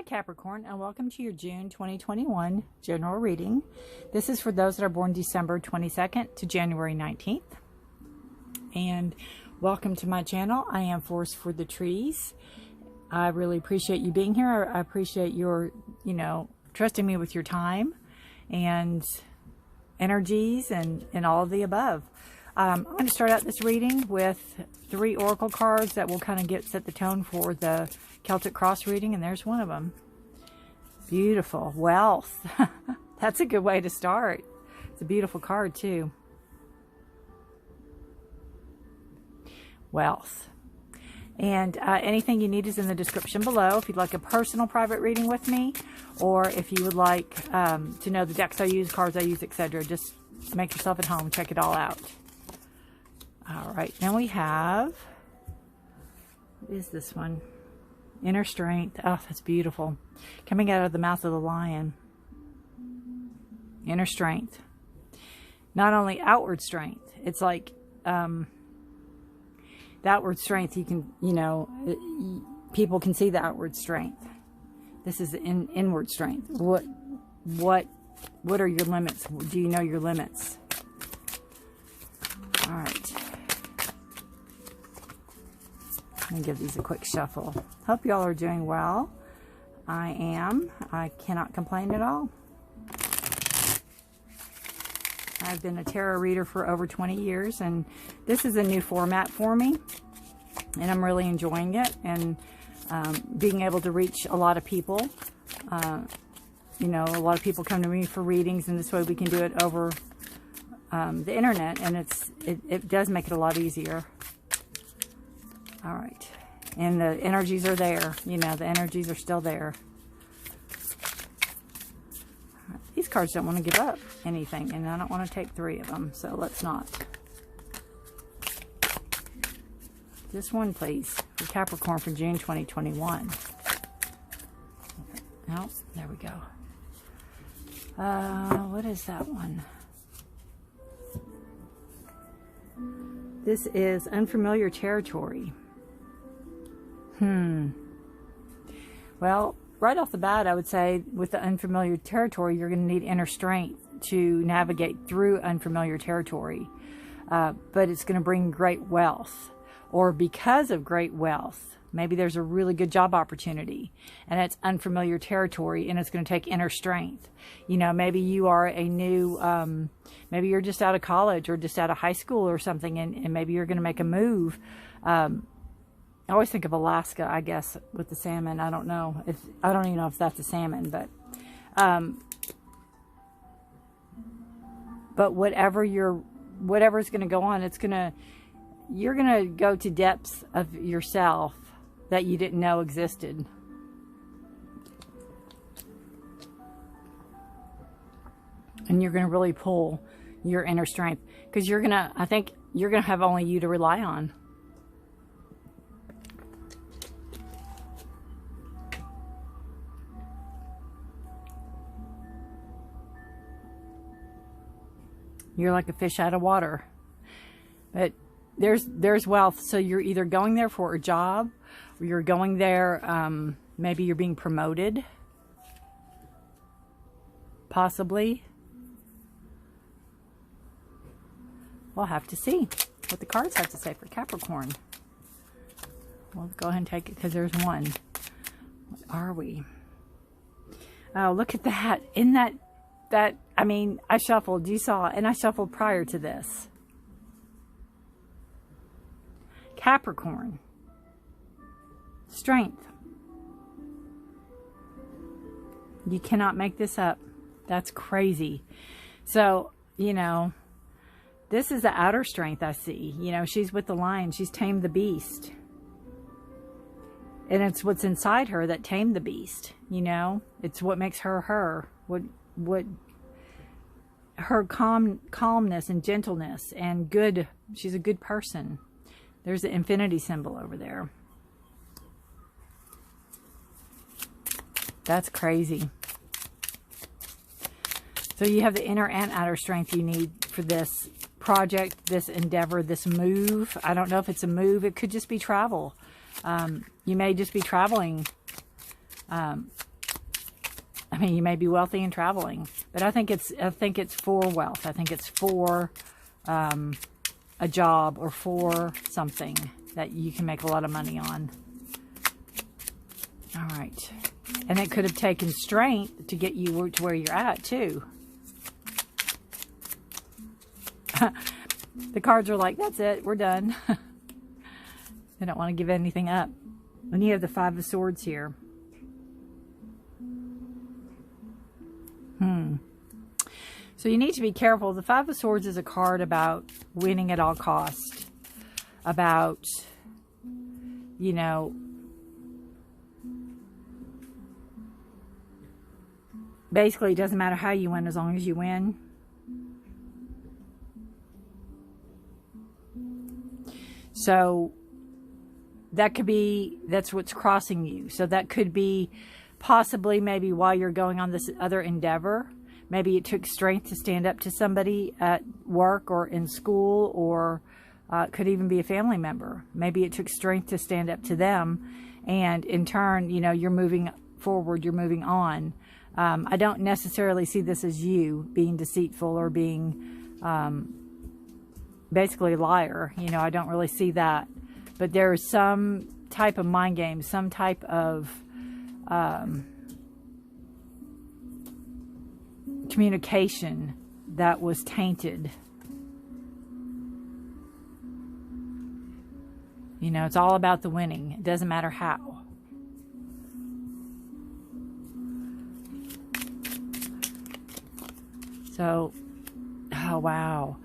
Capricorn, and welcome to your June 2021 general reading. This is for those that are born December 22nd to January 19th. And welcome to my channel. I am Forest for the Trees. I really appreciate you being here. I appreciate your, trusting me with your time and energies and all of the above. I'm going to start out this reading with 3 oracle cards that will kind of set the tone for the Celtic cross reading, and there's one of them. Beautiful. Wealth. That's a good way to start. It's a beautiful card too. Wealth. And anything you need is in the description below. If you'd like a personal private reading with me, or if you would like to know the decks I use, cards I use, etc., just make yourself at home. Check it all out. All right, now we have, what is this one? Inner Strength. Oh, that's beautiful. Coming out of the mouth of the lion. Inner strength. Not only outward strength. It's like the outward strength, you can, people can see the outward strength. This is inward strength. What are your limits? Do you know your limits? All right. I'm going to give these a quick shuffle. Hope y'all are doing well. I am. I cannot complain at all. I've been a tarot reader for over 20 years, and this is a new format for me, and I'm really enjoying it, and being able to reach a lot of people. A lot of people come to me for readings, and this way we can do it over the internet, and it does make it a lot easier. All right. And the energies are there. The energies are still there. Right. These cards don't want to give up anything, and I don't want to take 3 of them, so let's not. Just one, please, for Capricorn for June 2021. Oh, there we go. What is that one? This is unfamiliar territory. Well, right off the bat, I would say with the unfamiliar territory, you're going to need inner strength to navigate through unfamiliar territory. But it's going to bring great wealth. Or because of great wealth, maybe there's a really good job opportunity and it's unfamiliar territory, and it's going to take inner strength. Maybe you are a new, maybe you're just out of college or just out of high school or something, and maybe you're going to make a move. I always think of Alaska, I guess, with the salmon. I don't know. I don't even know if that's a salmon, but whatever's going to go on, you're going to go to depths of yourself that you didn't know existed. And you're going to really pull your inner strength, because I think you're going to have only you to rely on. You're like a fish out of water. But there's wealth. So you're either going there for a job, or you're going there, maybe you're being promoted. Possibly. We'll have to see what the cards have to say for Capricorn. We'll go ahead and take it because there's one. What are we? Oh, look at that. Isn't that, I shuffled, you saw, and I shuffled prior to this. Capricorn. Strength. You cannot make this up. That's crazy. So, this is the outer strength I see. She's with the lion. She's tamed the beast. And it's what's inside her that tamed the beast. It's what makes her her. What her calmness and gentleness and good. She's a good person. There's the infinity symbol over there. That's crazy. So you have the inner and outer strength you need for this project, this endeavor, this move. I don't know if it's a move. It could just be travel. You may just be traveling I mean, you may be wealthy and traveling, but I think it's for wealth. I think it's for a job or for something that you can make a lot of money on. All right. And it could have taken strength to get you to where you're at, too. The cards are like, that's it, we're done. They don't want to give anything up. And you have the Five of Swords here. So you need to be careful. The Five of Swords is a card about winning at all cost. About, you know, basically it doesn't matter how you win as long as you win. So that could be, that's what's crossing you. So that could be possibly maybe while you're going on this other endeavor. Maybe it took strength to stand up to somebody at work or in school, or it could even be a family member. Maybe it took strength to stand up to them, and in turn, you know, you're moving forward, you're moving on. I don't necessarily see this as you being deceitful or being basically a liar. You know, I don't really see that. But there is some type of mind game, some type of communication that was tainted. You know, it's all about the winning. It doesn't matter how. So, oh wow.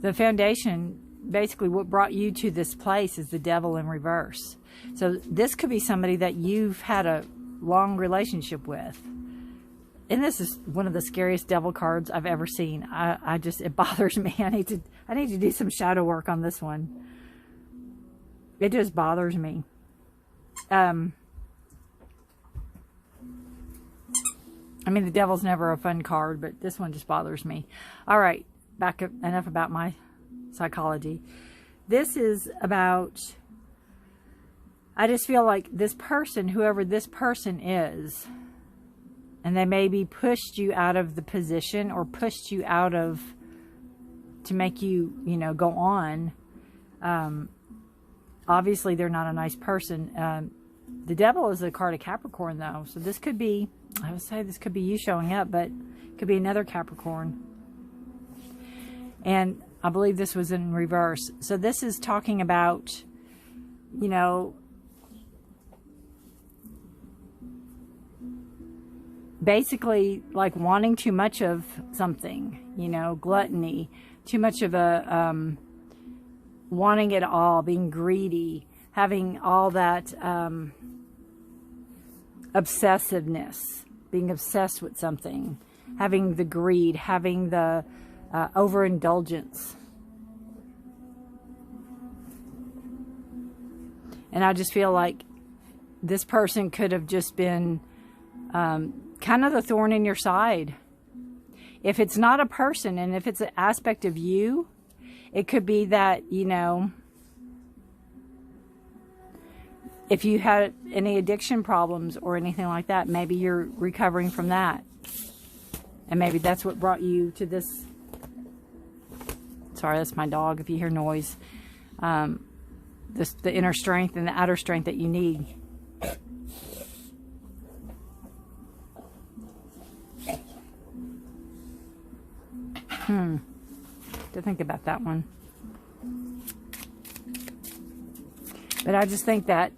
The foundation, basically what brought you to this place is the Devil in reverse. So this could be somebody that you've had a long relationship with. And this is one of the scariest devil cards I've ever seen. I just, it bothers me. I need to do some shadow work on this one. It just bothers me. I mean, the Devil's never a fun card, but this one just bothers me. All right, back up, enough about my psychology. This is about, I just feel like this person, whoever this person is, and they maybe pushed you out of the position or pushed you out of, to make you, you know, go on. Obviously, they're not a nice person. The Devil is a card of Capricorn, though. So this could be, I would say this could be you showing up, but it could be another Capricorn. And I believe this was in reverse. So this is talking about, you know, basically like wanting too much of something, you know, gluttony, too much of a, wanting it all, being greedy, having all that obsessiveness, being obsessed with something, having the greed, having the overindulgence. And I just feel like this person could have just been kind of the thorn in your side. If it's not a person and if it's an aspect of you, it could be that, you know, if you had any addiction problems or anything like that, maybe you're recovering from that. And maybe that's what brought you to this. Sorry, that's my dog if you hear noise. The inner strength and the outer strength that you need. To think about that one. But I just think that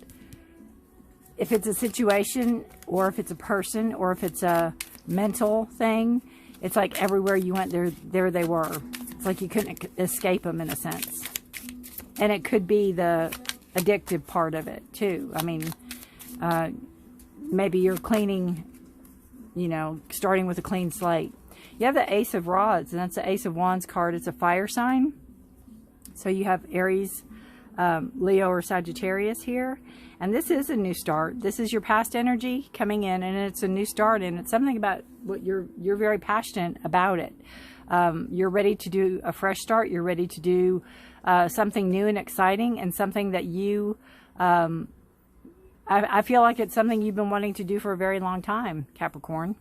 if it's a situation, or if it's a person, or if it's a mental thing, it's like everywhere you went, there they were. It's like you couldn't escape them in a sense. And it could be the addictive part of it too. I mean, maybe you're cleaning, you know, starting with a clean slate. You have the Ace of Rods, and that's the Ace of Wands card. It's a fire sign. So you have Aries, Leo, or Sagittarius here. And this is a new start. This is your past energy coming in, and it's a new start. And it's something about what you're very passionate about it. You're ready to do a fresh start. You're ready to do something new and exciting, and something that you, I feel like it's something you've been wanting to do for a very long time, Capricorn.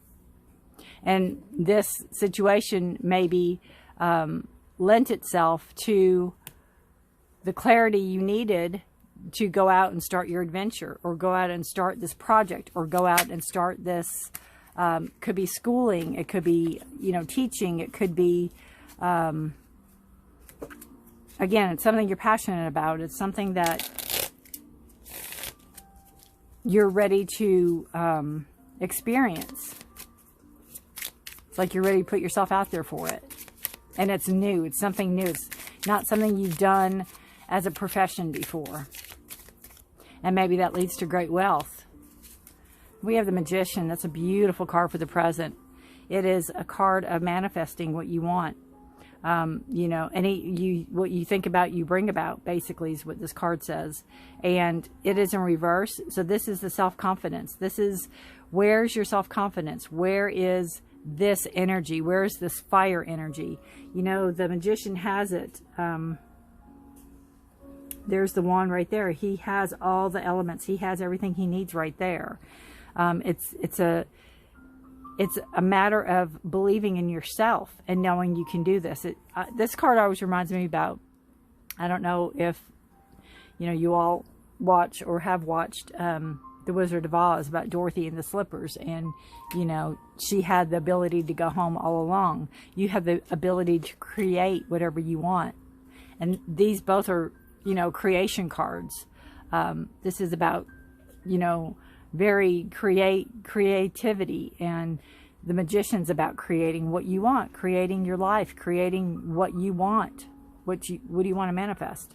And this situation maybe lent itself to the clarity you needed to go out and start your adventure, or go out and start this project, or go out and start this, could be schooling, it could be, you know, teaching, it could be, again, it's something you're passionate about. It's something that you're ready to experience. It's like you're ready to put yourself out there for it. And it's new. It's something new. It's not something you've done as a profession before. And maybe that leads to great wealth. We have the Magician. That's a beautiful card for the present. It is a card of manifesting what you want. You know, what you think about, you bring about, basically, is what this card says. And it is in reverse. So this is the self-confidence. This is, where's your self-confidence? Where is this energy? Where is this fire energy? You know, the Magician has it. There's the wand right there. He has all the elements. He has everything he needs right there. It's a matter of believing in yourself and knowing you can do this. This card always reminds me about, I don't know if, you know, you all watch or have watched The Wizard of Oz, about Dorothy and the slippers. And, you know, she had the ability to go home all along. You have the ability to create whatever you want. And these both are, you know, creation cards. This is about, you know, very creativity, and the Magician's about creating what you want, creating your life, creating what you want. What do you want to manifest?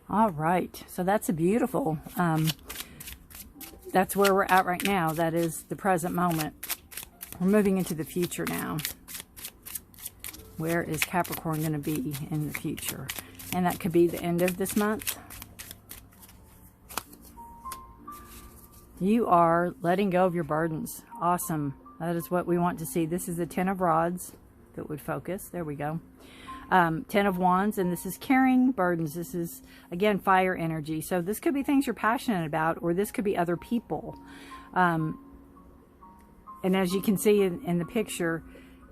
All right, so that's a beautiful, that's where we're at right now. That is the present moment. We're moving into the future now. Where is Capricorn going to be in the future? And that could be the end of this month. You are letting go of your burdens. Awesome. That is what we want to see. This is the 10 of Rods. If it would focus. There we go. 10 of Wands. And this is carrying burdens. This is, again, fire energy. So this could be things you're passionate about, or this could be other people. And as you can see in the picture,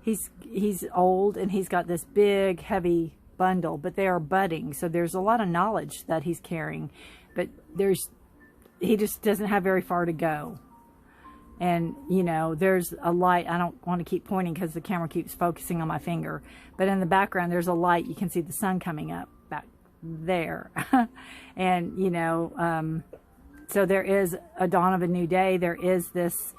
he's old, and he's got this big, heavy bundle, but they are budding. So there's a lot of knowledge that he's carrying, but he just doesn't have very far to go. And, you know, there's a light. I don't want to keep pointing because the camera keeps focusing on my finger, but in the background, there's a light. You can see the sun coming up back there. And, you know, so there is a dawn of a new day. There is this,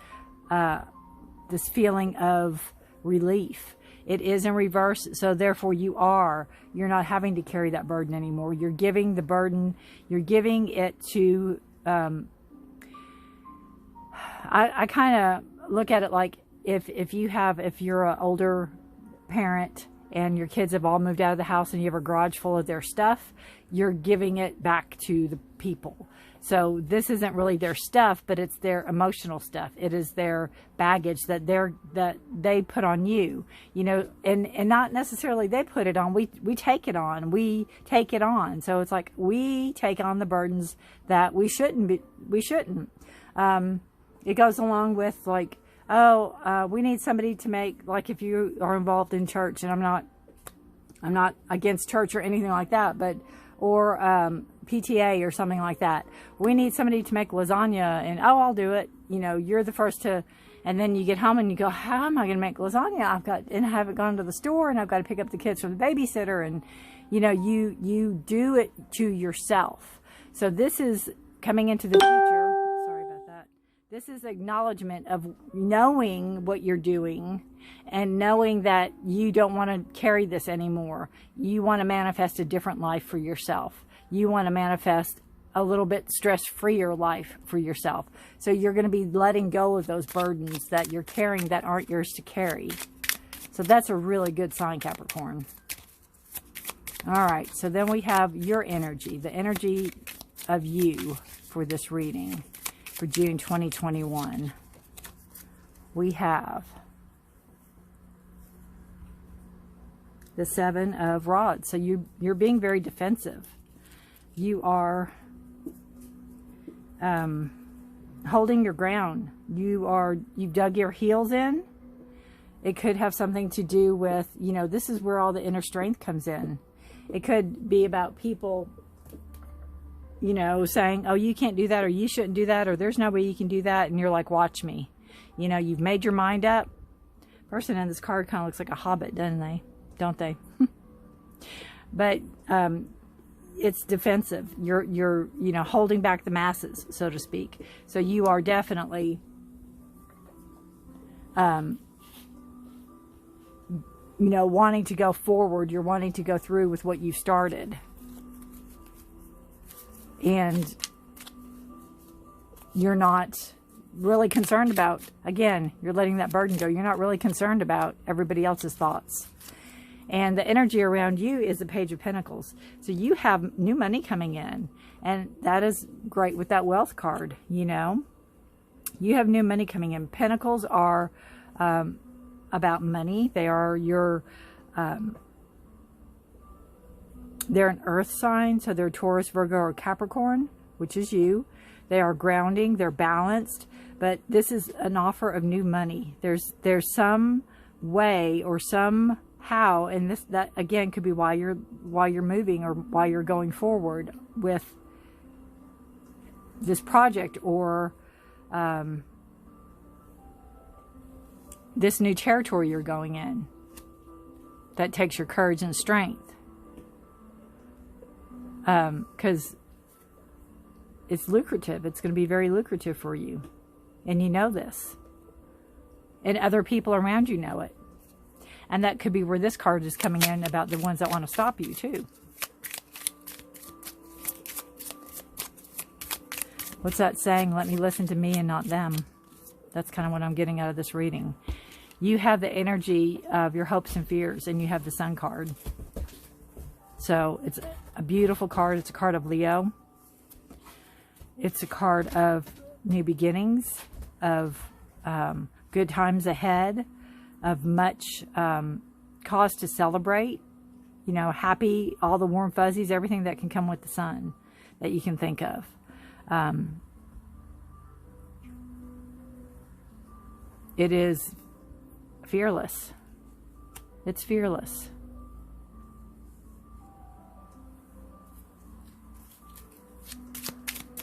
this feeling of relief. It is in reverse, so therefore you're not having to carry that burden anymore. You're giving the burden, you're giving it to, I kind of look at it like if you're an older parent and your kids have all moved out of the house and you have a garage full of their stuff, you're giving it back to the people. So this isn't really their stuff, but it's their emotional stuff. It is their baggage that they put on you, you know, and not necessarily they put it on. We take it on. We take it on. So it's like we take on the burdens that we shouldn't. It goes along with like, we need somebody to make, like if you are involved in church, and I'm not against church or anything like that, but or PTA or something like that. We need somebody to make lasagna, and I'll do it. You know, you're the first to, and then you get home and you go, how am I going to make lasagna? I haven't gone to the store, and I've got to pick up the kids from the babysitter, and you know, you do it to yourself. So this is coming into the future. Sorry about that. This is acknowledgement of knowing what you're doing and knowing that you don't want to carry this anymore. You want to manifest a different life for yourself. You want to manifest a little bit stress-freer life for yourself. So you're going to be letting go of those burdens that you're carrying that aren't yours to carry. So that's a really good sign, Capricorn. All right, so then we have your energy, the energy of you for this reading for June 2021. We have the 7 of Rods. So you're being very defensive. You are holding your ground. You've dug your heels in. It could have something to do with, you know, this is where all the inner strength comes in. It could be about people, you know, saying, oh, you can't do that, or you shouldn't do that, or there's no way you can do that. And you're like, watch me. You know, you've made your mind up. Person in this card kind of looks like a hobbit, doesn't they? Don't they? But it's defensive. You're you know, holding back the masses, so to speak. So you are definitely you know, wanting to go forward. You're wanting to go through with what you started. And you're not really concerned about, again, you're letting that burden go. You're not really concerned about everybody else's thoughts. And the energy around you is the Page of Pentacles. So you have new money coming in. And that is great with that wealth card, you know. You have new money coming in. Pentacles are about money. They are your, they're an earth sign. So they're Taurus, Virgo, or Capricorn, which is you. They are grounding. They're balanced. But this is an offer of new money. There's some way or somehow, and that again could be why you're moving or why you're going forward with this project, or this new territory you're going in that takes your courage and strength, because it's lucrative. It's going to be very lucrative for you, and you know this, and other people around you know it. And that could be where this card is coming in, about the ones that want to stop you too. What's that saying? Let me listen to me and not them. That's kind of what I'm getting out of this reading. You have the energy of your hopes and fears, and you have the Sun card. So it's a beautiful card. It's a card of Leo. It's a card of new beginnings, of good times ahead, of much cause to celebrate. You know, happy, all the warm fuzzies, everything that can come with the sun that you can think of. It is fearless. It's fearless.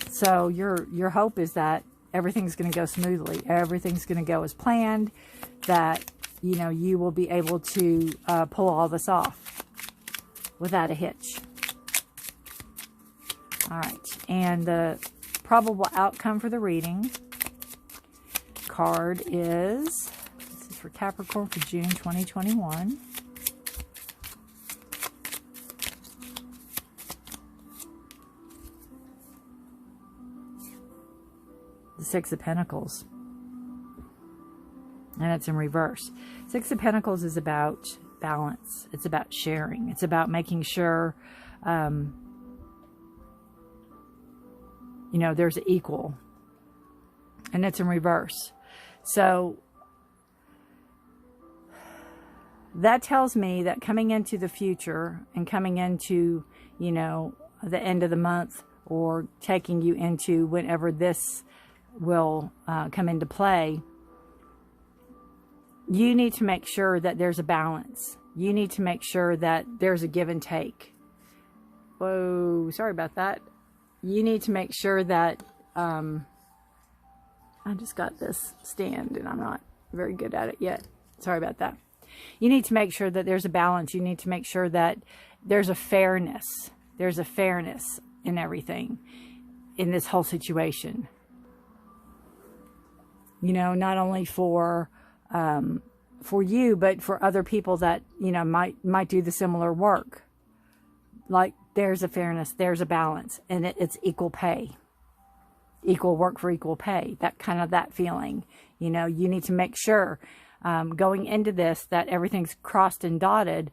So your hope is that everything's going to go smoothly. Everything's going to go as planned. That, you know, you will be able to pull all this off without a hitch. All right. And the probable outcome for the reading card is, this is for Capricorn for June 2021. The Six of Pentacles. And it's in reverse. Six of Pentacles is about balance. It's about sharing. It's about making sure, you know, there's equal. And it's in reverse. So that tells me that coming into the future and coming into, you know, the end of the month, or taking you into whenever this will come into play, you need to make sure that there's a balance. You need to make sure that there's a give and take. Whoa, sorry about that. You need to make sure that, I just got this stand and I'm not very good at it yet. Sorry about that. You need to make sure that there's a balance. You need to make sure that there's a fairness. There's a fairness in everything, in this whole situation. You know, not only for you, but for other people that, you know, might do the similar work. Like, there's a fairness, there's a balance, and it's equal pay. Equal work for equal pay. That feeling. You know, you need to make sure going into this that everything's crossed and dotted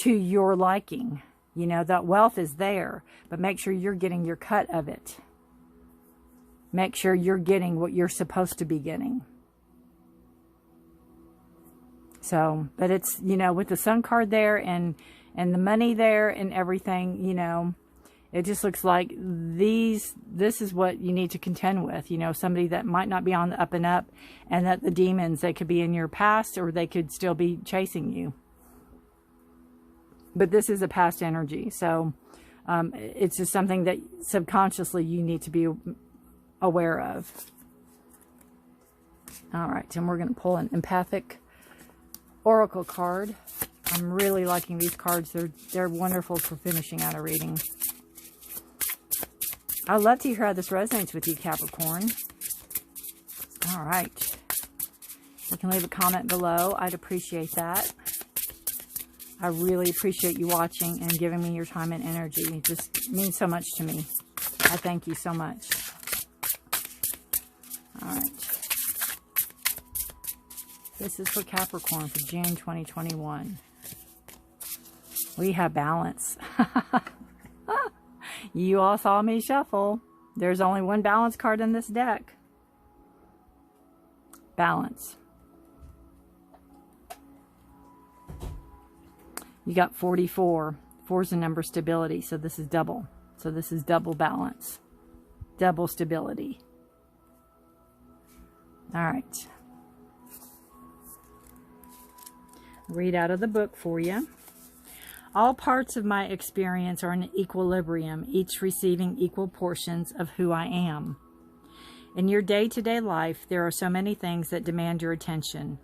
to your liking. You know, that wealth is there, but make sure you're getting your cut of it. Make sure you're getting what you're supposed to be getting. So, but it's, you know, with the Sun card there and the money there and everything, you know, It just looks like this is what you need to contend with. You know, somebody that might not be on the up and up, and that the demons, they could be in your past, or they could still be chasing you. But this is a past energy. So it's just something that subconsciously you need to be aware of. All right, and we're going to pull an Empathic Oracle card. I'm really liking these cards. They're wonderful for finishing out a reading. I'd love to hear how this resonates with you, Capricorn. All right. You can leave a comment below. I'd appreciate that. I really appreciate you watching and giving me your time and energy. It just means so much to me. I thank you so much. All right. This is for Capricorn for June 2021. We have balance. You all saw me shuffle. There's only one balance card in this deck. Balance. You got 44. 4 is the number of stability, so this is double. So this is double balance. Double stability. All right. Read out of the book for you. All parts of my experience are in equilibrium, each receiving equal portions of who I am. In your day-to-day life, there are so many things that demand your attention.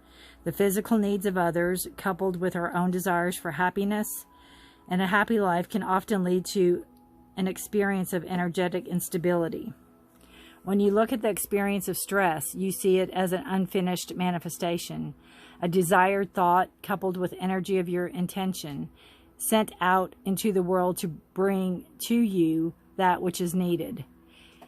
The physical needs of others, coupled with our own desires for happiness and a happy life, can often lead to an experience of energetic instability. When you look at the experience of stress, you see it as an unfinished manifestation, a desired thought coupled with energy of your intention, sent out into the world to bring to you that which is needed.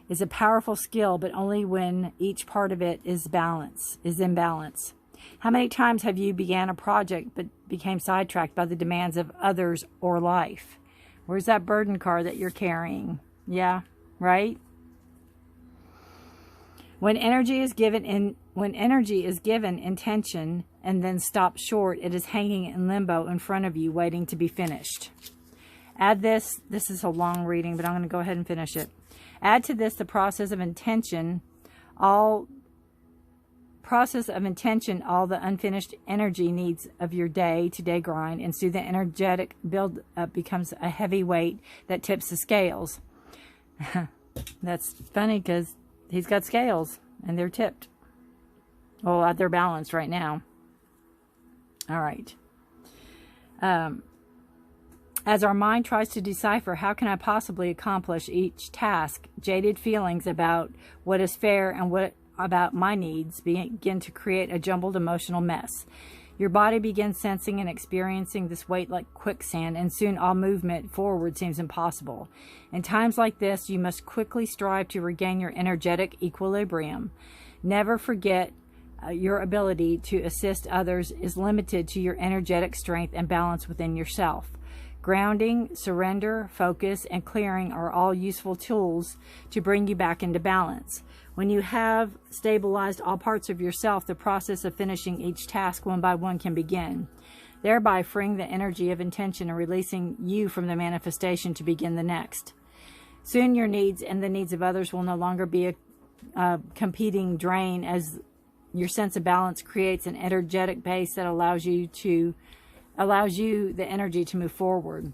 Is a powerful skill, but only when each part of it is in balance. How many times have you began a project but became sidetracked by the demands of others or life? Where's that burden card that you're carrying? Yeah, right? When energy is given intention and then stopped short, it is hanging in limbo in front of you, waiting to be finished. Add this is a long reading, but I'm going to go ahead and finish it. Add to this the process of intention, all the unfinished energy needs of your day-to-day grind, and so the energetic build-up becomes a heavy weight that tips the scales. That's funny because he's got scales and they're tipped. Well, they're balanced right now. All right. As our mind tries to decipher how can I possibly accomplish each task, jaded feelings about what is fair and what about my needs begin to create a jumbled emotional mess. Your body begins sensing and experiencing this weight like quicksand, and soon all movement forward seems impossible. In times like this, you must quickly strive to regain your energetic equilibrium. Never forget your ability to assist others is limited to your energetic strength and balance within yourself. Grounding, surrender, focus, and clearing are all useful tools to bring you back into balance. When you have stabilized all parts of yourself, the process of finishing each task one by one can begin, thereby freeing the energy of intention and releasing you from the manifestation to begin the next. Soon your needs and the needs of others will no longer be a competing drain, as your sense of balance creates an energetic base that allows you the energy to move forward.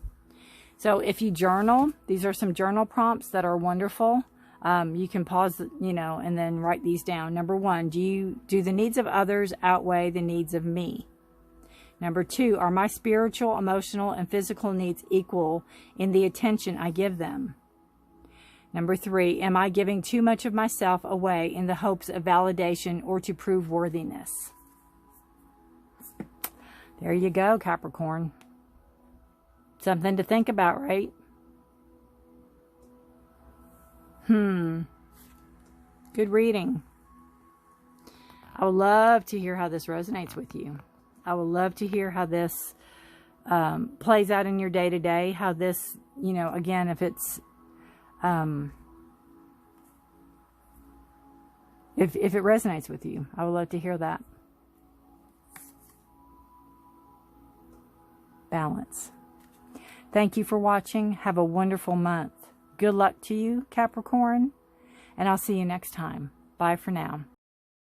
So if you journal, these are some journal prompts that are wonderful. You can pause, and then write these down. Number 1, do the needs of others outweigh the needs of me? Number 2, are my spiritual, emotional, and physical needs equal in the attention I give them? Number 3, am I giving too much of myself away in the hopes of validation or to prove worthiness? There you go, Capricorn. Something to think about, right? Good reading. I would love to hear how this resonates with you. I would love to hear how this plays out in your day-to-day. How this, again, if it's if it resonates with you, I would love to hear that. Balance. Thank you for watching. Have a wonderful month. Good luck to you, Capricorn, and I'll see you next time. Bye for now.